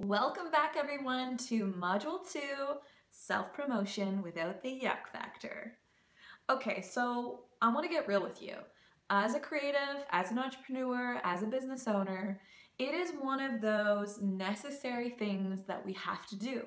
Welcome back everyone to Module 2, Self-Promotion Without the Yuck Factor. Okay, so I want to get real with you. As a creative, as an entrepreneur, as a business owner, it is one of those necessary things that we have to do.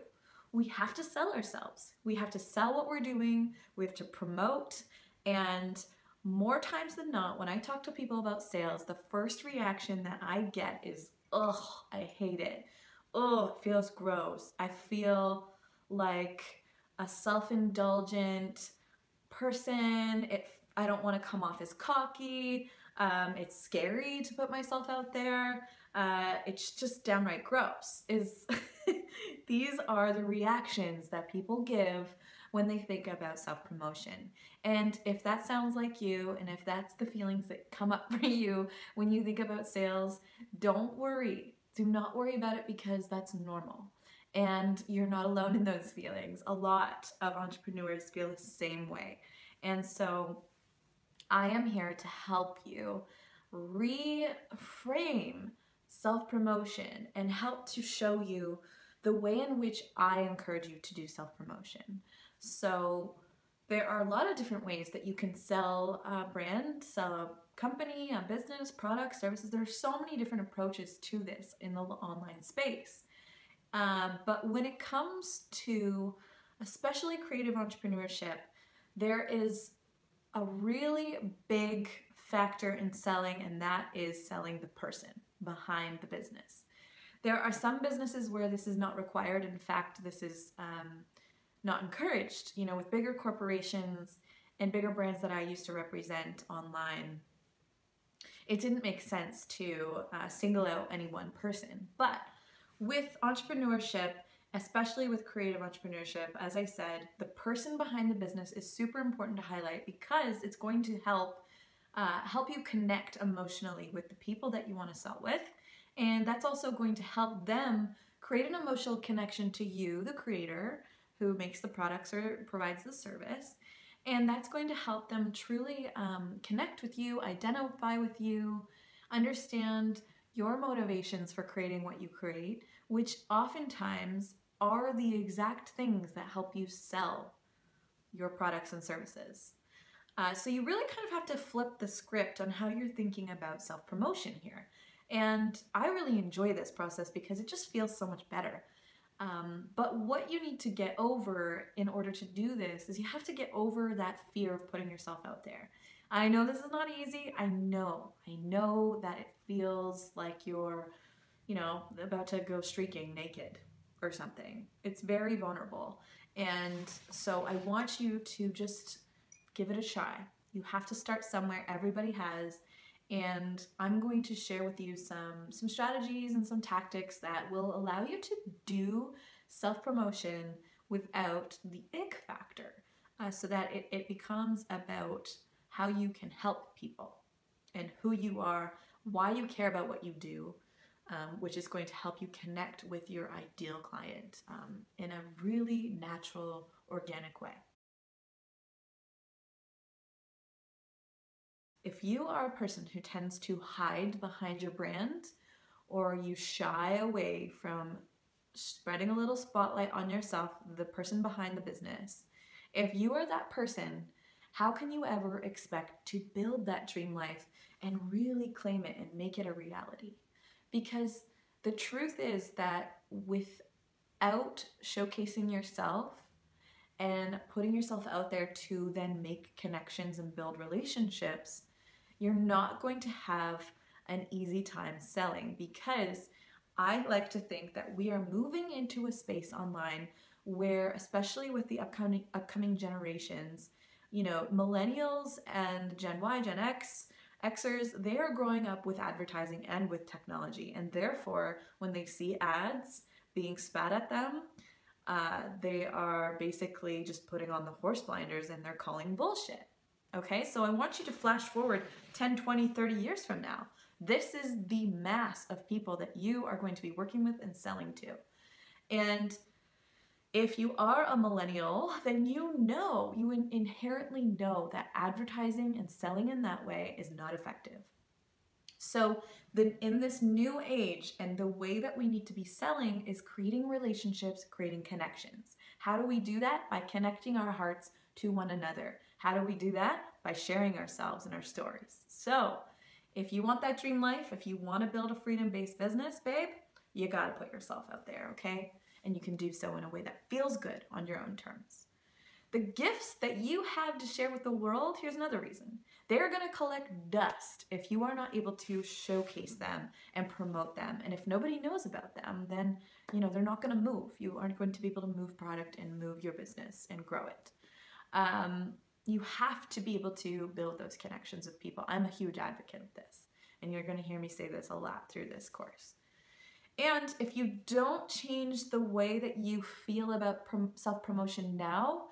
We have to sell ourselves. We have to sell what we're doing. We have to promote. And more times than not, when I talk to people about sales, the first reaction that I get is, ugh, I hate it. Oh, it feels gross. I feel like a self-indulgent person. I don't want to come off as cocky. It's scary to put myself out there. It's just downright gross. These are the reactions that people give when they think about self-promotion. And if that sounds like you, and if that's the feelings that come up for you when you think about sales, don't worry. Do not worry about it because that's normal. And you're not alone in those feelings. A lot of entrepreneurs feel the same way. And so I am here to help you reframe self-promotion and help to show you the way in which I encourage you to do self-promotion. So there are a lot of different ways that you can sell a brand, sell a company, a business, products, services. There are so many different approaches to this in the online space. But when it comes to especially creative entrepreneurship, there is a really big factor in selling, and that is selling the person behind the business. There are some businesses where this is not required. In fact, this is not encouraged. You know, with bigger corporations and bigger brands that I used to represent online, it didn't make sense to single out any one person. But with entrepreneurship, especially with creative entrepreneurship, as I said, the person behind the business is super important to highlight because it's going to help you connect emotionally with the people that you want to sell with. And that's also going to help them create an emotional connection to you, the creator, who makes the products or provides the service. And that's going to help them truly connect with you, identify with you, understand your motivations for creating what you create, which oftentimes are the exact things that help you sell your products and services. So you really kind of have to flip the script on how you're thinking about self-promotion here. And I really enjoy this process because it just feels so much better. But what you need to get over in order to do this is you have to get over that fear of putting yourself out there. I know this is not easy. I know that it feels like you're, about to go streaking naked or something. It's very vulnerable. And so I want you to just give it a try. You have to start somewhere. Everybody has. And I'm going to share with you some strategies and some tactics that will allow you to do self-promotion without the ick factor, so that it becomes about how you can help people and who you are, why you care about what you do, which is going to help you connect with your ideal client in a really natural, organic way. If you are a person who tends to hide behind your brand, or you shy away from spreading a little spotlight on yourself, the person behind the business, if you are that person, how can you ever expect to build that dream life and really claim it and make it a reality? Because the truth is that without showcasing yourself and putting yourself out there to then make connections and build relationships, you're not going to have an easy time selling, because I like to think that we are moving into a space online where, especially with the upcoming generations, millennials and Gen Y, Gen X, Xers, they are growing up with advertising and with technology. And therefore, when they see ads being spat at them, they are basically just putting on the horse blinders and they're calling bullshit. Okay, so I want you to flash forward 10, 20, 30 years from now. This is the mass of people that you are going to be working with and selling to. And if you are a millennial, then you inherently know that advertising and selling in that way is not effective. So in this new age, and the way that we need to be selling is creating relationships, creating connections. How do we do that? By connecting our hearts to one another. How do we do that? By sharing ourselves and our stories. So if you want that dream life, if you want to build a freedom-based business, babe, you got to put yourself out there, okay? And you can do so in a way that feels good on your own terms. The gifts that you have to share with the world, here's another reason. They're going to collect dust if you are not able to showcase them and promote them. And if nobody knows about them, then, they're not going to move. You aren't going to be able to move product and move your business and grow it. You have to be able to build those connections with people. I'm a huge advocate of this, and you're going to hear me say this a lot through this course. And if you don't change the way that you feel about self-promotion now,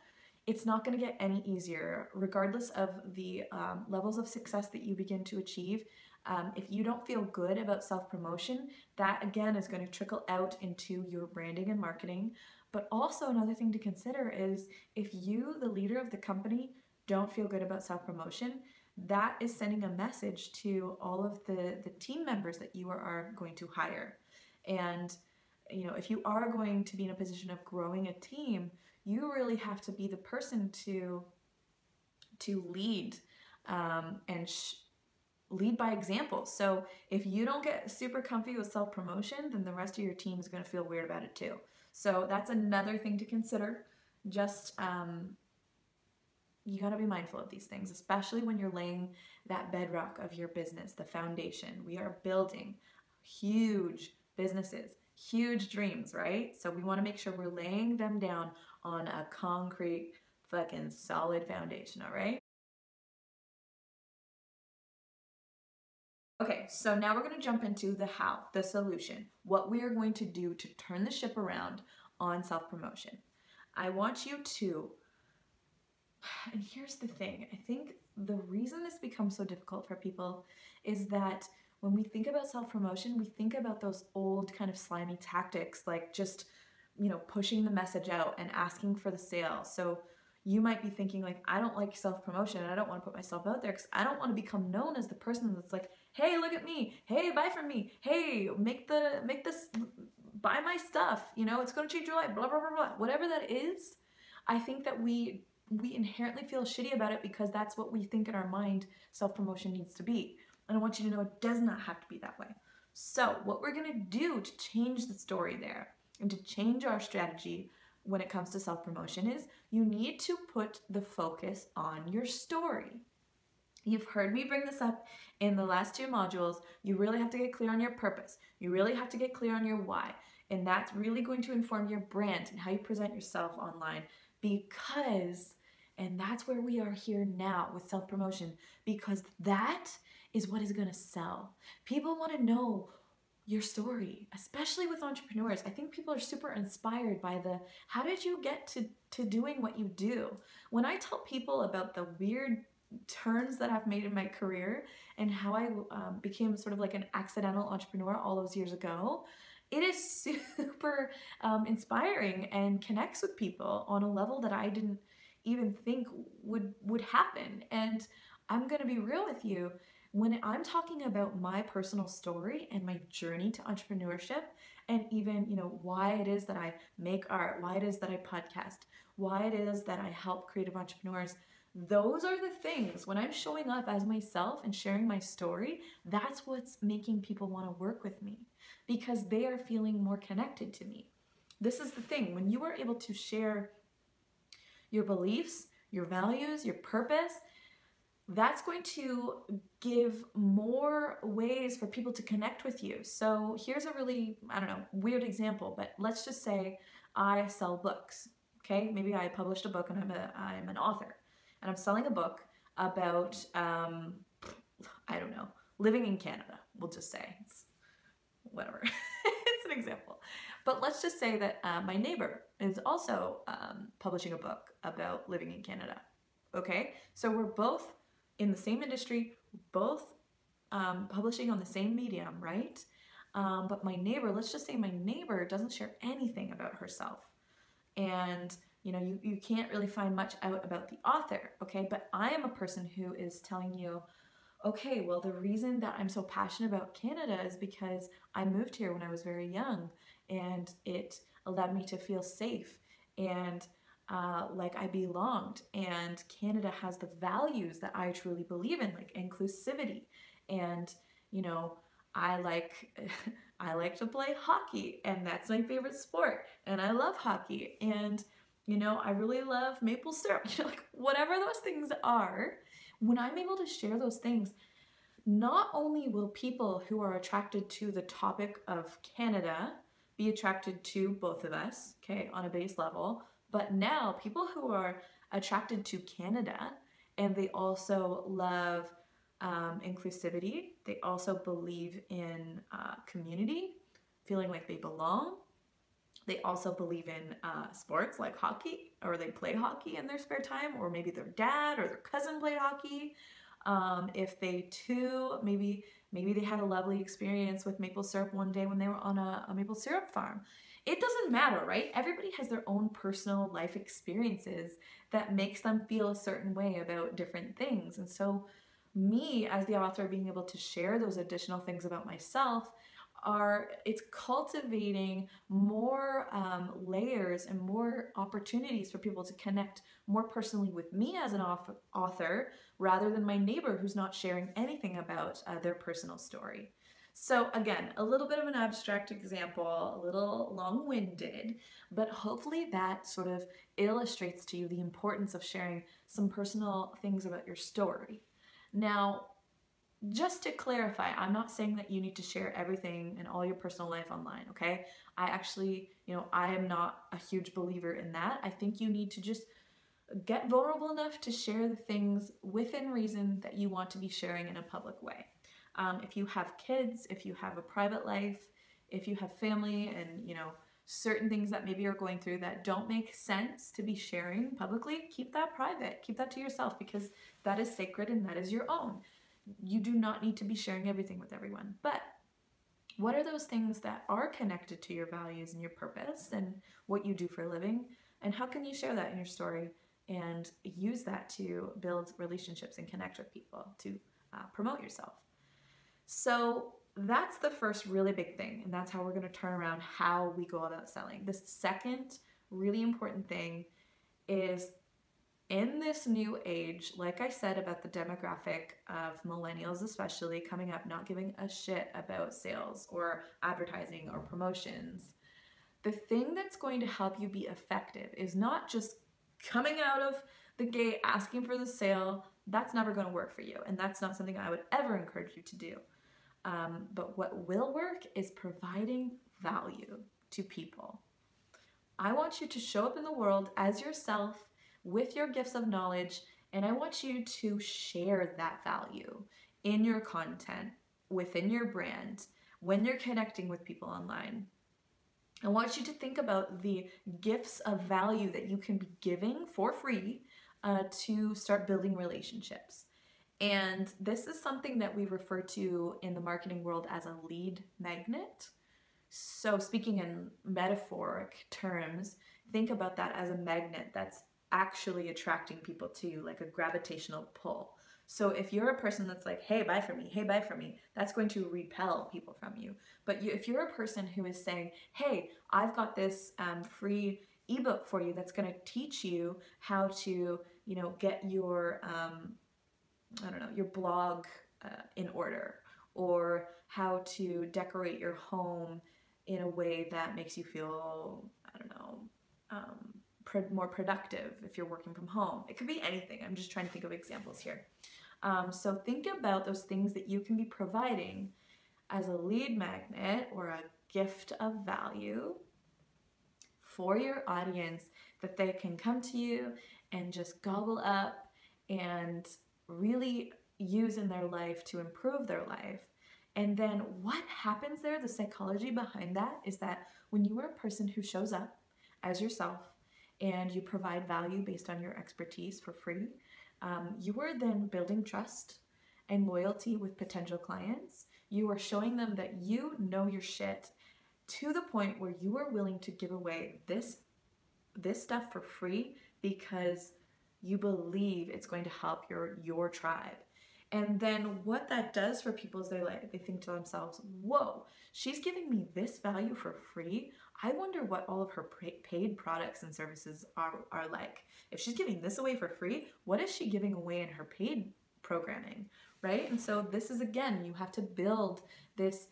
it's not going to get any easier, regardless of the levels of success that you begin to achieve. If you don't feel good about self-promotion, that again is going to trickle out into your branding and marketing. But also another thing to consider is if you, the leader of the company, don't feel good about self-promotion, that is sending a message to all of the team members that you are going to hire. And if you are going to be in a position of growing a team, you really have to be the person to lead and lead by example. So if you don't get super comfy with self-promotion, then the rest of your team is going to feel weird about it too. So that's another thing to consider. Just you got to be mindful of these things, especially when you're laying that bedrock of your business, the foundation. We are building huge businesses, huge dreams, right? So we want to make sure we're laying them down on a concrete, fucking solid foundation, all right? Okay, so now we're going to jump into the how, the solution, what we are going to do to turn the ship around on self-promotion. I want you to, and here's the thing, I think the reason this becomes so difficult for people is that when we think about self-promotion, we think about those old kind of slimy tactics, like just, pushing the message out and asking for the sale. So you might be thinking like, I don't like self-promotion. I don't want to put myself out there because I don't want to become known as the person that's like, hey, look at me. Hey, buy from me. Hey, make this, buy my stuff. It's going to change your life, blah, blah, blah, blah. Whatever that is, I think that we inherently feel shitty about it because that's what we think in our mind self-promotion needs to be. And I want you to know it does not have to be that way. So what we're going to do to change the story there and to change our strategy when it comes to self-promotion is you need to put the focus on your story. You've heard me bring this up in the last 2 modules. You really have to get clear on your purpose. You really have to get clear on your why. And that's really going to inform your brand and how you present yourself online because, and that's where we are here now with self-promotion, because that is what is going to sell. People want to know your story, especially with entrepreneurs. I think people are super inspired by how did you get to doing what you do? When I tell people about the weird turns that I've made in my career and how I became sort of like an accidental entrepreneur all those years ago, it is super inspiring and connects with people on a level that I didn't even think would happen. And I'm going to be real with you. When I'm talking about my personal story and my journey to entrepreneurship, and even, why it is that I make art, why it is that I podcast, why it is that I help creative entrepreneurs, those are the things. When I'm showing up as myself and sharing my story, that's what's making people want to work with me because they are feeling more connected to me. This is the thing. When you are able to share your beliefs, your values, your purpose, that's going to give more ways for people to connect with you. So here's a really, weird example, but let's just say I sell books, okay? Maybe I published a book and I'm an author and I'm selling a book about, living in Canada, we'll just say. It's whatever, it's an example. But let's just say that my neighbor is also publishing a book about living in Canada, okay? So we're both in the same industry, both publishing on the same medium, right? But my neighbor, let's just say my neighbor doesn't share anything about herself. And you can't really find much out about the author, okay? But I am a person who is telling you okay, well, the reason that I'm so passionate about Canada is because I moved here when I was very young, and it allowed me to feel safe and like I belonged. And Canada has the values that I truly believe in, like inclusivity. And, you know, I like I like to play hockey, and that's my favorite sport. And I love hockey. And, I really love maple syrup. Like whatever those things are, when I'm able to share those things, not only will people who are attracted to the topic of Canada be attracted to both of us, okay, on a base level, but now people who are attracted to Canada and they also love inclusivity, they also believe in community, feeling like they belong. They also believe in sports like hockey, or they play hockey in their spare time, or maybe their dad or their cousin played hockey. If they too, maybe they had a lovely experience with maple syrup one day when they were on a maple syrup farm. It doesn't matter, right? Everybody has their own personal life experiences that makes them feel a certain way about different things. And so me as the author being able to share those additional things about myself it's cultivating more layers and more opportunities for people to connect more personally with me as an author rather than my neighbor who's not sharing anything about their personal story. So again, a little bit of an abstract example, a little long-winded, but hopefully that sort of illustrates to you the importance of sharing some personal things about your story. Now, just to clarify, I'm not saying that you need to share everything and all your personal life online, okay? I actually, I am not a huge believer in that. I think you need to just get vulnerable enough to share the things within reason that you want to be sharing in a public way. If you have kids, if you have a private life, if you have family and, certain things that maybe you're going through that don't make sense to be sharing publicly, keep that private. Keep that to yourself because that is sacred and that is your own. You do not need to be sharing everything with everyone. But what are those things that are connected to your values and your purpose and what you do for a living? And how can you share that in your story and use that to build relationships and connect with people, to promote yourself? So that's the first really big thing. And that's how we're going to turn around how we go about selling. The second really important thing is, in this new age, like I said about the demographic of millennials especially coming up, not giving a shit about sales or advertising or promotions, the thing that's going to help you be effective is not just coming out of the gate asking for the sale. That's never going to work for you, and that's not something I would ever encourage you to do. But what will work is providing value to people. I want you to show up in the world as yourself, with your gifts of knowledge, and I want you to share that value in your content, within your brand, when you're connecting with people online. I want you to think about the gifts of value that you can be giving for free to start building relationships. And this is something that we refer to in the marketing world as a lead magnet. So speaking in metaphoric terms, think about that as a magnet that's actually attracting people to you, like a gravitational pull. So if you're a person that's like, hey, buy from me, hey, buy from me, that's going to repel people from you. But if you're a person who is saying, hey, I've got this free ebook for you that's going to teach you how to, get your, your blog in order, or how to decorate your home in a way that makes you feel, more productive if you're working from home. It could be anything. I'm just trying to think of examples here. So think about those things that you can be providing as a lead magnet or a gift of value for your audience that they can come to you and just gobble up and really use in their life to improve their life. And then what happens there, the psychology behind that, is that when you are a person who shows up as yourself and you provide value based on your expertise for free, you are then building trust and loyalty with potential clients. You are showing them that you know your shit to the point where you are willing to give away this stuff for free because you believe it's going to help your tribe. And then what that does for people is they think to themselves, whoa, she's giving me this value for free. I wonder what all of her paid products and services are like. If she's giving this away for free, what is she giving away in her paid programming, right? And so this is, again, you have to build this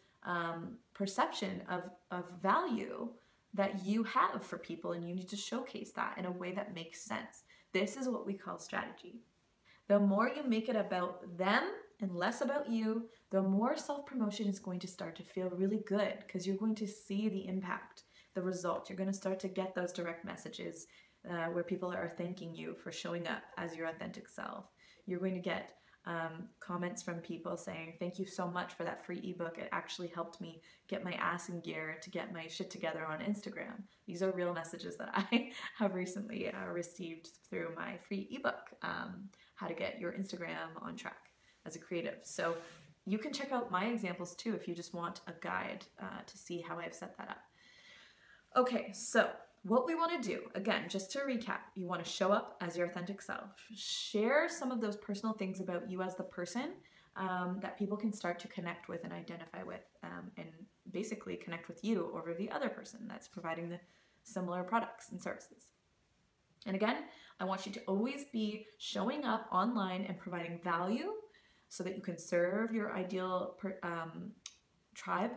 perception of value that you have for people, and you need to showcase that in a way that makes sense. This is what we call strategy. The more you make it about them and less about you, the more self-promotion is going to start to feel really good, because you're going to see the impact, the result. You're going to start to get those direct messages where people are thanking you for showing up as your authentic self. You're going to get comments from people saying, thank you so much for that free ebook. It actually helped me get my ass in gear to get my shit together on Instagram. These are real messages that I have recently received through my free ebook, How to Get Your Instagram on Track as a Creative. So you can check out my examples too if you just want a guide to see how I've set that up. Okay, so what we want to do, again, just to recap, you want to show up as your authentic self. Share some of those personal things about you as the person that people can start to connect with and identify with, and basically connect with you over the other person that's providing the similar products and services. And again, I want you to always be showing up online and providing value so that you can serve your ideal tribe.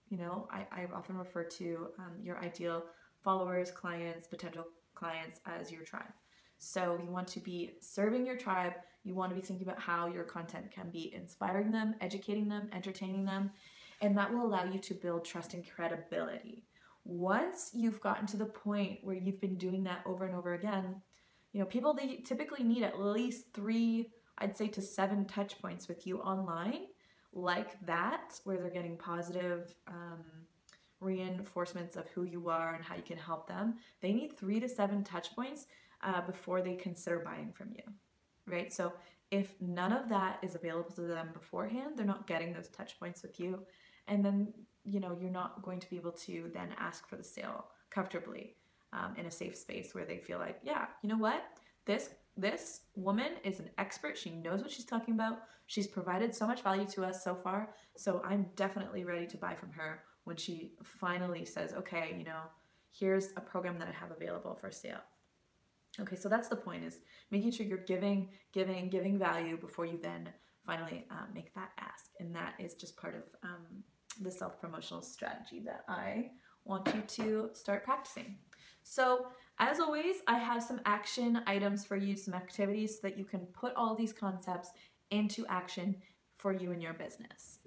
You know, I often refer to your ideal followers, clients, potential clients as your tribe. So you want to be serving your tribe. You want to be thinking about how your content can be inspiring them, educating them, entertaining them, and that will allow you to build trust and credibility. Once you've gotten to the point where you've been doing that over and over again, you know, people, they typically need at least 3, I'd say to 7 touch points with you online like that, where they're getting positive reinforcements of who you are and how you can help them. They need 3 to 7 touch points before they consider buying from you, right? So if none of that is available to them beforehand, they're not getting those touch points with you. And then, you know, you're not going to be able to then ask for the sale comfortably in a safe space where they feel like, yeah, you know what? This woman is an expert. She knows what she's talking about. She's provided so much value to us so far. So I'm definitely ready to buy from her when she finally says, okay, you know, here's a program that I have available for sale. Okay, so that's the point, is making sure you're giving value before you then finally make that ask. And that is just part of the self-promotional strategy that I want you to start practicing. So as always, I have some action items for you, some activities so that you can put all these concepts into action for you and your business.